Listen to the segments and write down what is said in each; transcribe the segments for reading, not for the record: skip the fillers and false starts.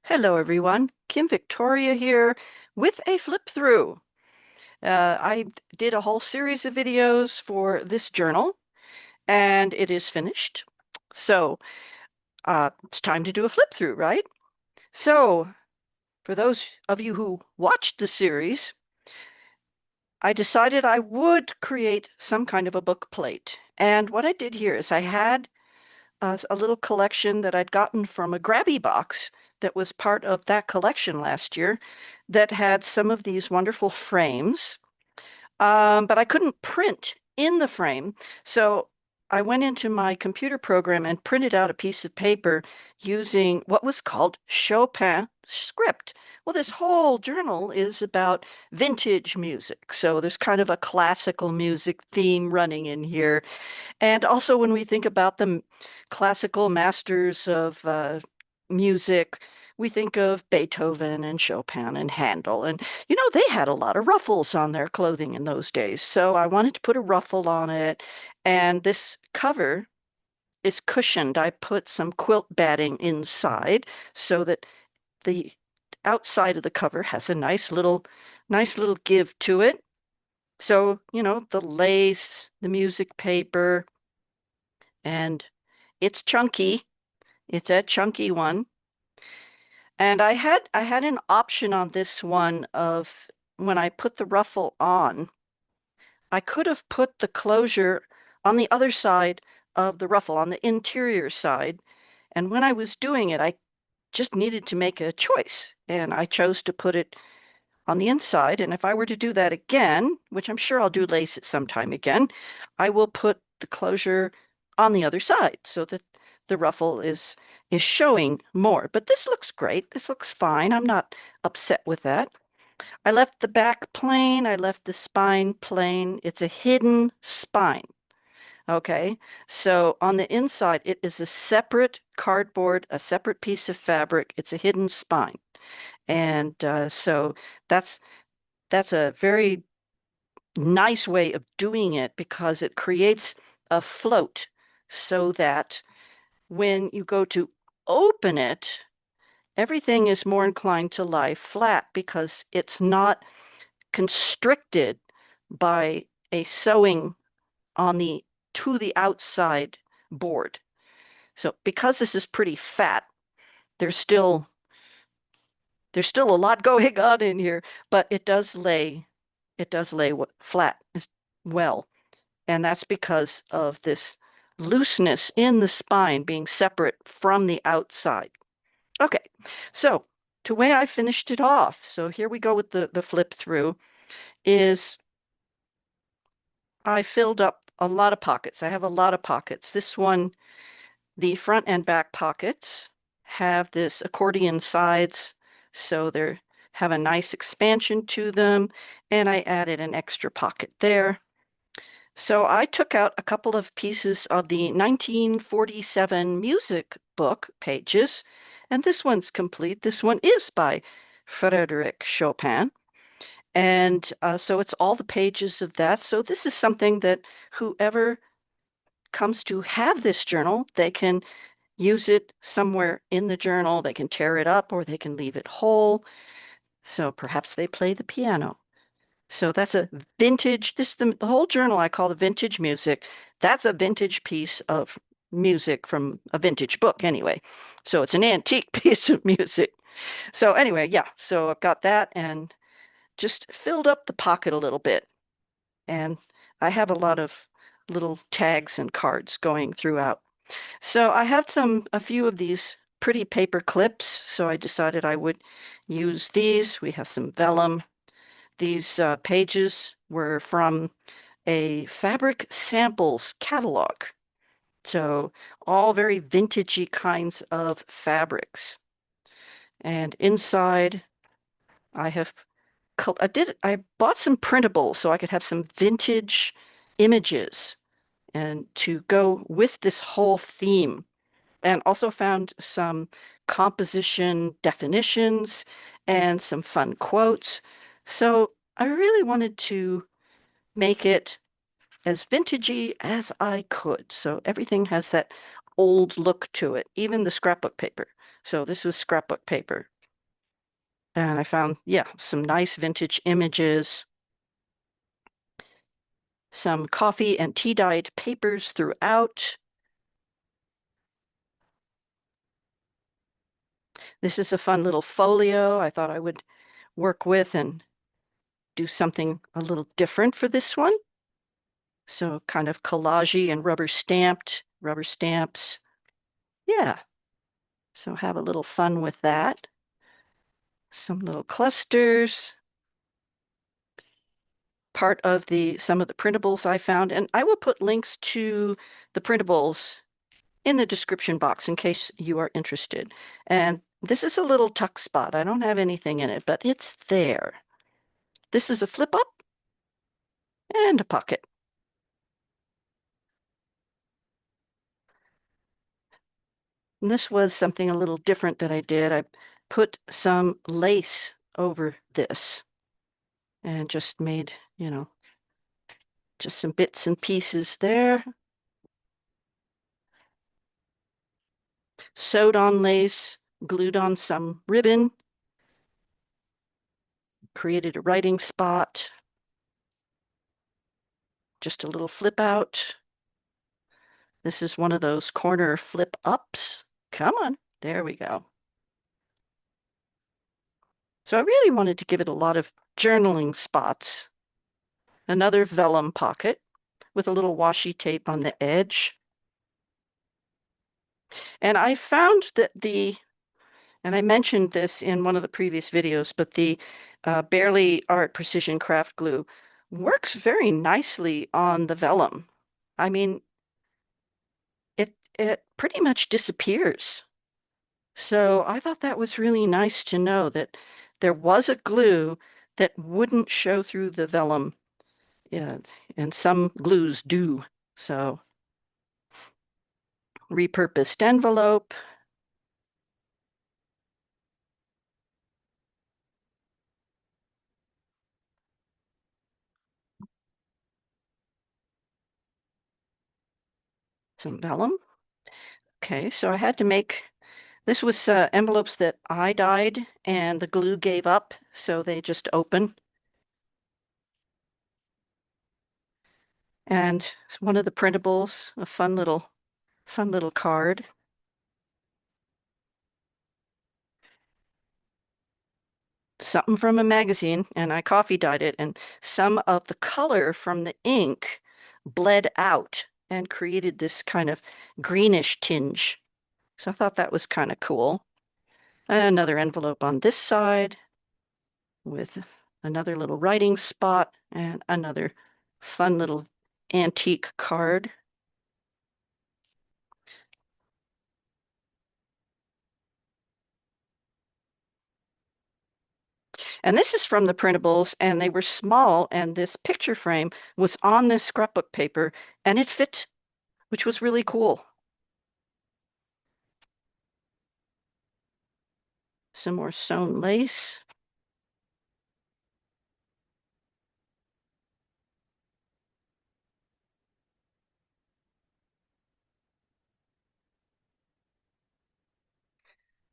Hello, everyone. Kim Victoria here with a flip through. I did a whole series of videos for this journal, and it is finished. So it's time to do a flip through, right? So for those of you who watched the series, I decided I would create some kind of a book plate. And what I did here is I had a little collection that I'd gotten from a Grabby box that was part of that collection last year that had some of these wonderful frames. But I couldn't print in the frame. So I went into my computer program and printed out a piece of paper using what was called Chopin script. Well, this whole journal is about vintage music. So there's kind of a classical music theme running in here. And also, when we think about the classical masters of music, we think of Beethoven and Chopin and Handel. And, they had a lot of ruffles on their clothing in those days. So I wanted to put a ruffle on it. And this cover is cushioned. I put some quilt batting inside so that the outside of the cover has a nice little give to it. So, the lace, the music paper, and it's chunky. It's a chunky one. And I had an option on this one of when I put the ruffle on, I could have put the closure on the other side of the ruffle, on the interior side. And when I was doing it, I just needed to make a choice. And I chose to put it on the inside. And if I were to do that again, which I'm sure I'll do lace it sometime again, I will put the closure on the other side so that the ruffle is showing more. But this looks great. This looks fine. I'm not upset with that. I left the back plain. I left the spine plain. It's a hidden spine. Okay. So on the inside, it is a separate cardboard, a separate piece of fabric. It's a hidden spine. And so that's that's a very nice way of doing it because it creates a float so that when you go to open it, everything is more inclined to lie flat because it's not constricted by a sewing on the to the outside board. So because this is pretty fat, there's still there's still a lot going on in here, but it does lay flat as well. And that's because of this looseness in the spine being separate from the outside. Okay, so the way I finished it off, so here we go with the flip through, is I filled up a lot of pockets. I have a lot of pockets. This one, the front and back pockets have this accordion sides, so they have a nice expansion to them, and I added an extra pocket there. So I took out a couple of pieces of the 1947 music book pages, and this one's complete. This one is by Frédéric Chopin. And so it's all the pages of that. So this is something that whoever comes to have this journal, they can use it somewhere in the journal. They can tear it up or they can leave it whole. So perhaps they play the piano. So that's a vintage, the whole journal I call the vintage music. That's a vintage piece of music from a vintage book anyway. So it's an antique piece of music. So anyway, yeah, so I've got that and just filled up the pocket a little bit. And I have a lot of little tags and cards going throughout. So I have a few of these pretty paper clips. So I decided I would use these. We have some vellum. These pages were from a fabric samples catalog. So all very vintagey kinds of fabrics. And inside, I have I bought some printables so I could have some vintage images and to go with this whole theme. And also found some composition definitions and some fun quotes. So I really wanted to make it as vintagey as I could. So everything has that old look to it, even the scrapbook paper. So this was scrapbook paper And I found, yeah, some nice vintage images, some coffee and tea dyed papers throughout. This is a fun little folio I thought I would work with and do something a little different for this one. So kind of collagey and rubber stamps. Yeah, so have a little fun with that. Some little clusters, part of some of the printables I found, and I will put links to the printables in the description box in case you are interested. And this is a little tuck spot. I don't have anything in it, but it's there. This is a flip up and a pocket. And this was something a little different that I did. I put some lace over this and just made, just some bits and pieces there. Sewed on lace, glued on some ribbon, created a writing spot, just a little flip out. This is one of those corner flip ups. Come on, there we go. So I really wanted to give it a lot of journaling spots. Another vellum pocket with a little washi tape on the edge. And I found that and I mentioned this in one of the previous videos, but the Barely Art Precision Craft Glue works very nicely on the vellum. I mean, it pretty much disappears. So I thought that was really nice to know that there was a glue that wouldn't show through the vellum. Yeah, and some glues do. So repurposed envelope. Some vellum. Okay, so I had to make, this was envelopes that I dyed and the glue gave up, so they just open. And one of the printables, a fun little card. Something from a magazine, and I coffee dyed it, and some of the color from the ink bled out and created this kind of greenish tinge. So I thought that was kind of cool. And another envelope on this side with another little writing spot and another fun little antique card. And this is from the printables, and they were small, and this picture frame was on this scrapbook paper, and it fit, which was really cool. Some more sewn lace.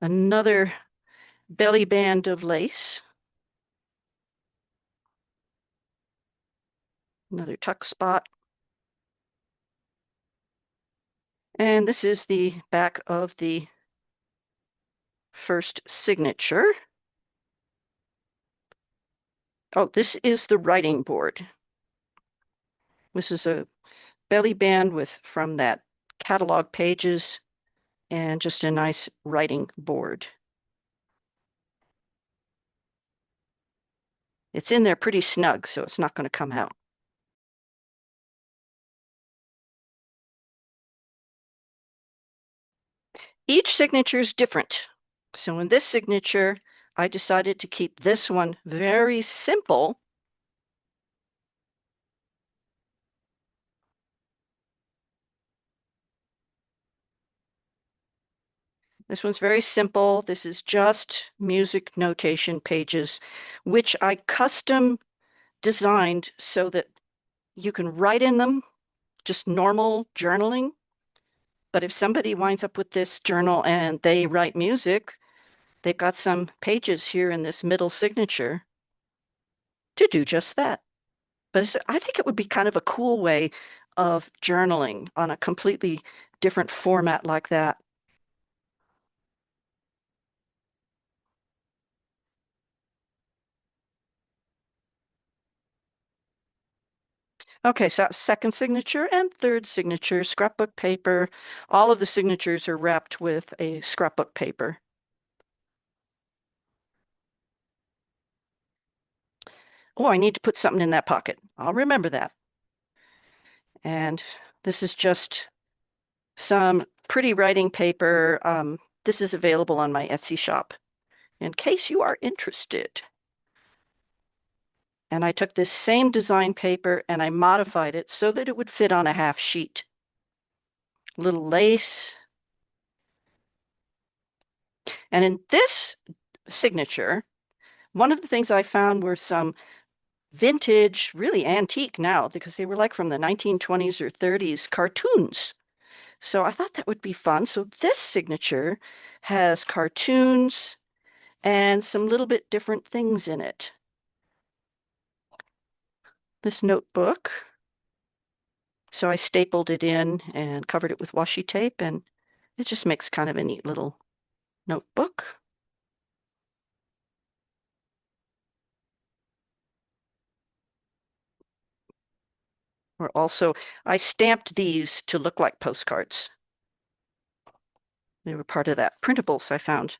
Another belly band of lace. Another tuck spot. And this is the back of the first signature. Oh, this is the writing board. This is a belly band with from that catalog pages and just a nice writing board. It's in there pretty snug, so it's not going to come out. Each signature is different. So in this signature, I decided to keep this one very simple. This one's very simple. This is just music notation pages, which I custom designed so that you can write in them, just normal journaling. But if somebody winds up with this journal and they write music, they've got some pages here in this middle signature to do just that. But I think it would be kind of a cool way of journaling on a completely different format like that. Okay, so second signature and third signature, scrapbook paper. All of the signatures are wrapped with a scrapbook paper. Oh, I need to put something in that pocket. I'll remember that. And this is just some pretty writing paper. This is available on my Etsy shop in case you are interested. And I took this same design paper and I modified it so that it would fit on a half sheet. Little lace. And in this signature, one of the things I found were some vintage, really antique now, because they were like from the 1920s or 30s cartoons. So I thought that would be fun. So this signature has cartoons and some little bit different things in it. This notebook. So I stapled it in and covered it with washi tape, and it just makes kind of a neat little notebook. Or also, I stamped these to look like postcards. They were part of that printables I found.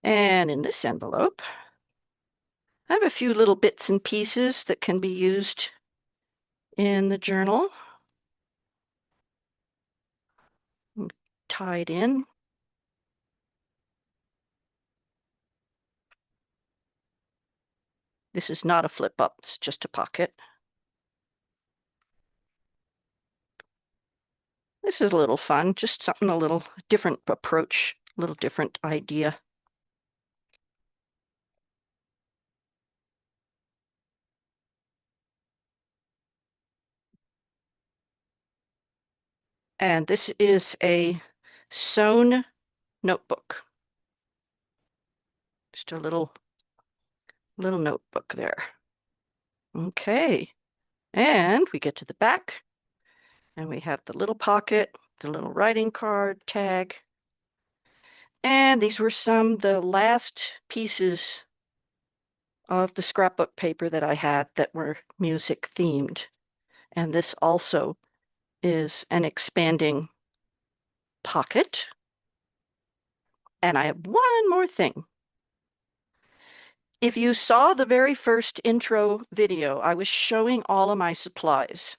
And in this envelope, I have a few little bits and pieces that can be used in the journal. Tied in. This is not a flip up, it's just a pocket. This is a little fun, just something a little different approach, a little different idea. And this is a sewn notebook. Just a little notebook there. Okay. And we get to the back and we have the little pocket, the little writing card tag. And these were the last pieces of the scrapbook paper that I had that were music themed. And this also is an expanding pocket. And I have one more thing. If you saw the very first intro video, I was showing all of my supplies.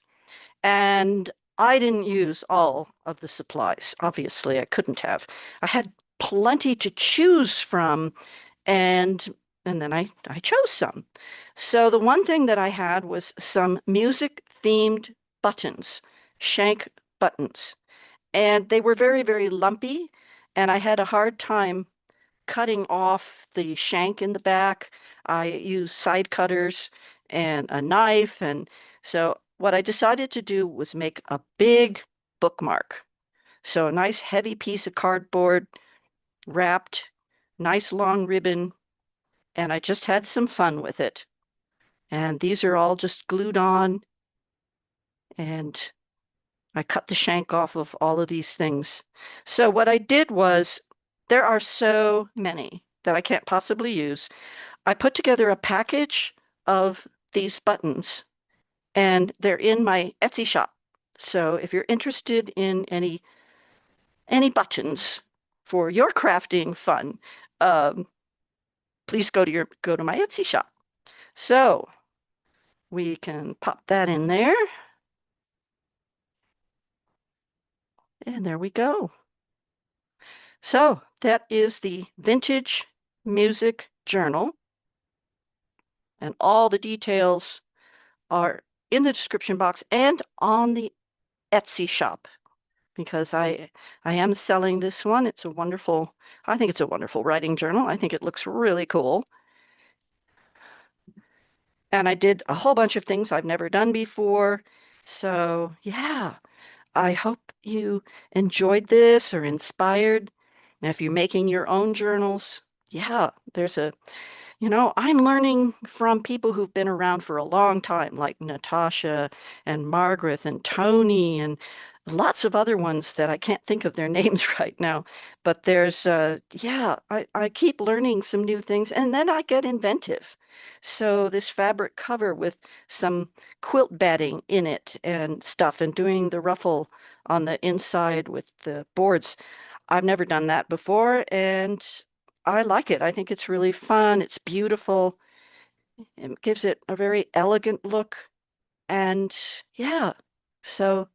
And I didn't use all of the supplies. Obviously, I couldn't have. I had plenty to choose from, and then I chose some. So the one thing that I had was some music-themed buttons, shank buttons. And they were very, very lumpy, and I had a hard time cutting off the shank in the back. I used side cutters and a knife. And so what I decided to do was make a big bookmark. So a nice heavy piece of cardboard wrapped, nice long ribbon, and I just had some fun with it. And these are all just glued on, and I cut the shank off of all of these things. So what I did was, there are so many that I can't possibly use. I put together a package of these buttons, and they're in my Etsy shop. So if you're interested in any buttons for your crafting fun, um, please go to my Etsy shop. So we can pop that in there, and there we go. So that is the Vintage Music Journal, and all the details are in the description box and on the Etsy shop. because I am selling this one. I think it's a wonderful writing journal. I think it looks really cool. And I did a whole bunch of things I've never done before. So, yeah, I hope you enjoyed this or inspired. And if you're making your own journals, yeah, I'm learning from people who've been around for a long time, like Natasha and Margaret and Tony and lots of other ones that I can't think of their names right now. But I keep learning some new things and then I get inventive. So this fabric cover with some quilt batting in it and stuff and doing the ruffle on the inside with the boards. I've never done that before, and I like it. I think it's really fun. It's beautiful. It gives it a very elegant look. And yeah, so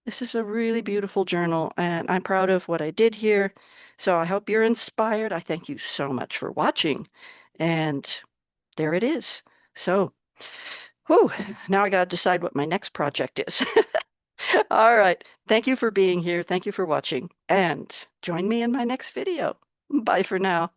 this is a really beautiful journal, and I'm proud of what I did here. So I hope you're inspired. I thank you so much for watching. And there it is. So, whew, now I got to decide what my next project is. All right. Thank you for being here. Thank you for watching, and join me in my next video. Bye for now.